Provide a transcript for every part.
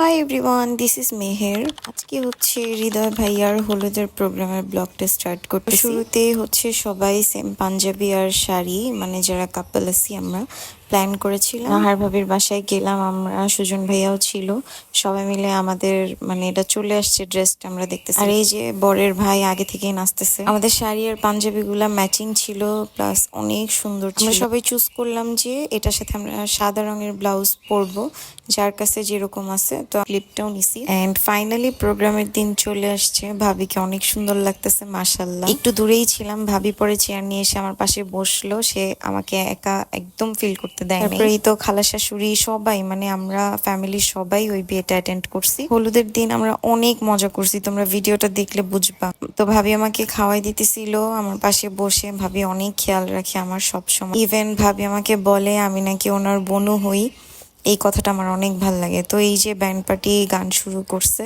Hi everyone, this is Meher. আজকে হচ্ছে হৃদয় ভাইয়ার হলুদের প্রোগ্রামের ব্লগটা স্টার্ট করতে। শুরুতে হচ্ছে সবাই সেম পাঞ্জাবি আর শাড়ি, মানে যারা কাপল আছি আমরা প্ল্যান করেছিলাম। নাহার ভাবির বাসায় গেলাম আমরা, সুজন ভাইয়াও ছিল, সবাই মিলে আমাদের মানে এটা চলে আসছে ড্রেসটা আমরা দেখতেছি। আর এই যে বরের ভাই আগে থেকেই নাচতেছে। আমাদের শাড়ি আর পাঞ্জাবি গুলা ম্যাচিং ছিল, প্লাস অনেক সুন্দর ছিল। আমরা সবাই চুজ করলাম যে এটার সাথে আমরা সাদা রঙের ব্লাউজ পরবো, যার কাছে যেরকম আছে। তো ক্লিপটাও নিছি এন্ড ফাইনালি প্রোগ্রামের দিন চলে আসছে। ভাবিকে অনেক সুন্দর লাগতেছে মাশাআল্লাহ। একটু দূরেই ছিলাম, ভাবি পরে চেয়ার নিয়ে এসে আমার পাশে বসলো। সে আমাকে একা একদম ফিল করতে দেয়। তারপরেই তো খালা শাশুড়ি সবাই, মানে আমরা ফ্যামিলির সবাই ওই বিয়েটা অ্যাটেন্ড করছি। হলুদের দিন আমরা অনেক মজা করছি, তোমরা ভিডিওটা দেখলে বুঝবা। তো ভাবি আমাকে খাওয়াই দিতেছিল আমার পাশে বসে। ভাবি অনেক খেয়াল রাখে আমার সব সময়। ইভেন ভাবি আমাকে বলে আমি নাকি ওনার বোনও হই। এই কথাটা আমার অনেক ভাল লাগে। তো এই যে ব্যান্ড পার্টি গান শুরু করছে,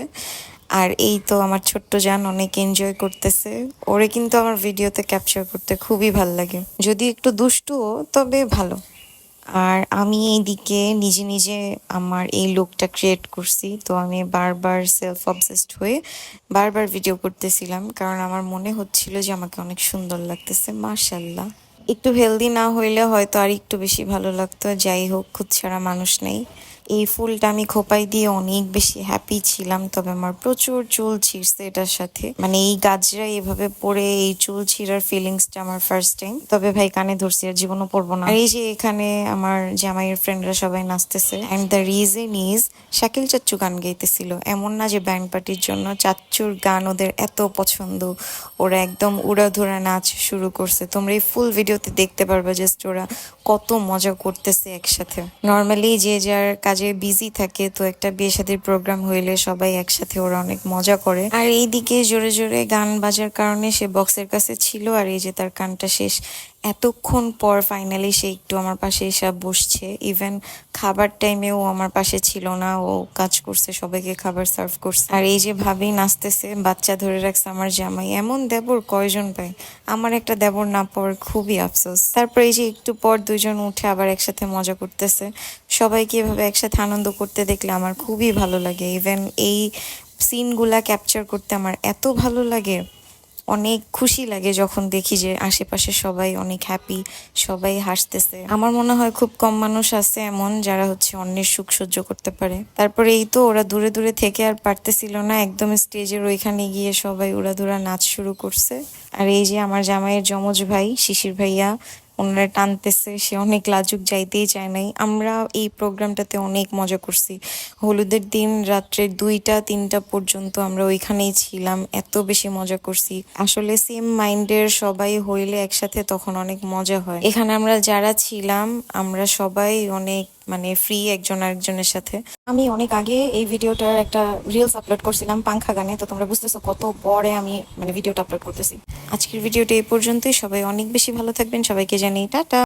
আর এই তো আমার ছোট্ট জান অনেক এনজয় করতেছে। ওরে কিন্তু আমার ভিডিওতে ক্যাপচার করতে খুবই ভাল লাগে, যদি একটু দুষ্টুও, তবে ভালো। আর আমি এইদিকে নিজে নিজে আমার এই লুকটা ক্রিয়েট করছি। তো আমি বারবার সেলফ অবসেসড হয়ে বারবার ভিডিও করতেছিলাম, কারণ আমার মনে হচ্ছিল যে আমাকে অনেক সুন্দর লাগতেছে মাশাআল্লাহ। একটু হেলদি না হইলে হয়তো আর একটু বেশি ভালো লাগতো। যাই হোক, খুদ ছাড়া মানুষ নেই। এই ফুলটা আমি খোপাই দিয়ে অনেক বেশি হ্যাপি ছিলাম, তবে আমার প্রচুর চুল ছিঁড়ছে এটার সাথে। মানে এই গাজরা এভাবে পরে এই চুল ছিঁড়ার ফিলিংসটা আমার ফার্স্ট টাইম। তবে ভাই কানে ধরছি, আর জীবনও পরবো না। আর এই যে এখানে আমার জামাইয়ের ফ্রেন্ডরা সবাই নাচতেছে, and the reason is Shakil চাচ্চু গান গাইতেছিল। এমন না যে ব্যান্ড পার্টির জন্য, চাচ্চুর গান ওদের এত পছন্দ, ওরা একদম উড়াধুরা নাচ শুরু করছে। তোমরা এই ফুল ভিডিওতে দেখতে পারবে জাস্ট ওরা কত মজা করতেছে একসাথে। নর্মালি যে যার কাজে বিজি থাকে, তো একটা বিয়ে শাদীর প্রোগ্রাম হইলে সবাই একসাথে ওরা অনেক মজা করে। আর এইদিকে জোরে জোরে গান বাজার কারণে সে বক্সের কাছে ছিল, আর এই যে তার গানটা শেষ এতক্ষণ পর ফাইনালি সে একটু আমার পাশে এসে বসছে। ইভেন খাবার টাইমেও আমার পাশে ছিল না, ও কাজ করছে, সবাইকে খাবার সার্ভ করছে। আর এই যে ভাবি নাচতেছে, বাচ্চা ধরে রাখছে আমার জামাই। এমন দেবর কয়জন পায়? আমার একটা দেবর না পাওয়ার খুবই আফসোস। তারপর এই যে একটু পর দুজন উঠে আবার একসাথে মজা করতেছে। সবাইকে এভাবে একসাথে আনন্দ করতে দেখলে আমার খুবই ভালো লাগে। ইভেন এই সিনগুলা ক্যাপচার করতে আমার এত ভালো লাগে, অনেক খুশি লাগে যখন দেখি যে আশেপাশে সবাই অনেক হ্যাপি, সবাই হাসতেছে। আমার মনে হয় খুব কম মানুষ আছে এমন যারা হচ্ছে অন্যের সুখ সহ্য করতে পারে। তারপরে এই তো ওরা দূরে দূরে থেকে আর পারতেছিল না, একদম স্টেজের ওইখানে গিয়ে সবাই উড়াধুরা নাচ শুরু করছে। আর এই যে আমার জামাইয়ের যমজ ভাই শিশির ভাইয়া, ওনারা টানতেছে। সে অনেক লাজুক, যাইতেই চায় নাই। আমরা এই প্রোগ্রামটাতে অনেক মজা করছি। হলুদের দিন রাত্রে 2টা 3টা পর্যন্ত আমরা ওইখানেই ছিলাম, এত বেশি মজা করছি। আসলে সেম মাইন্ডের সবাই হইলে একসাথে তখন অনেক মজা হয়। এখানে আমরা যারা ছিলাম আমরা সবাই অনেক মানে ফ্রি একজন আরেকজনের সাথে। আমি অনেক আগে এই ভিডিওটার একটা রিলস আপলোড করছিলাম পাংখা গানে, তো তোমরা বুঝতেছো কত পরে আমি মানে ভিডিওটা আপলোড করতেছি। আজকের ভিডিওটা এই পর্যন্তই। সবাই অনেক বেশি ভালো থাকবেন, সবাইকে জানাই টাটা।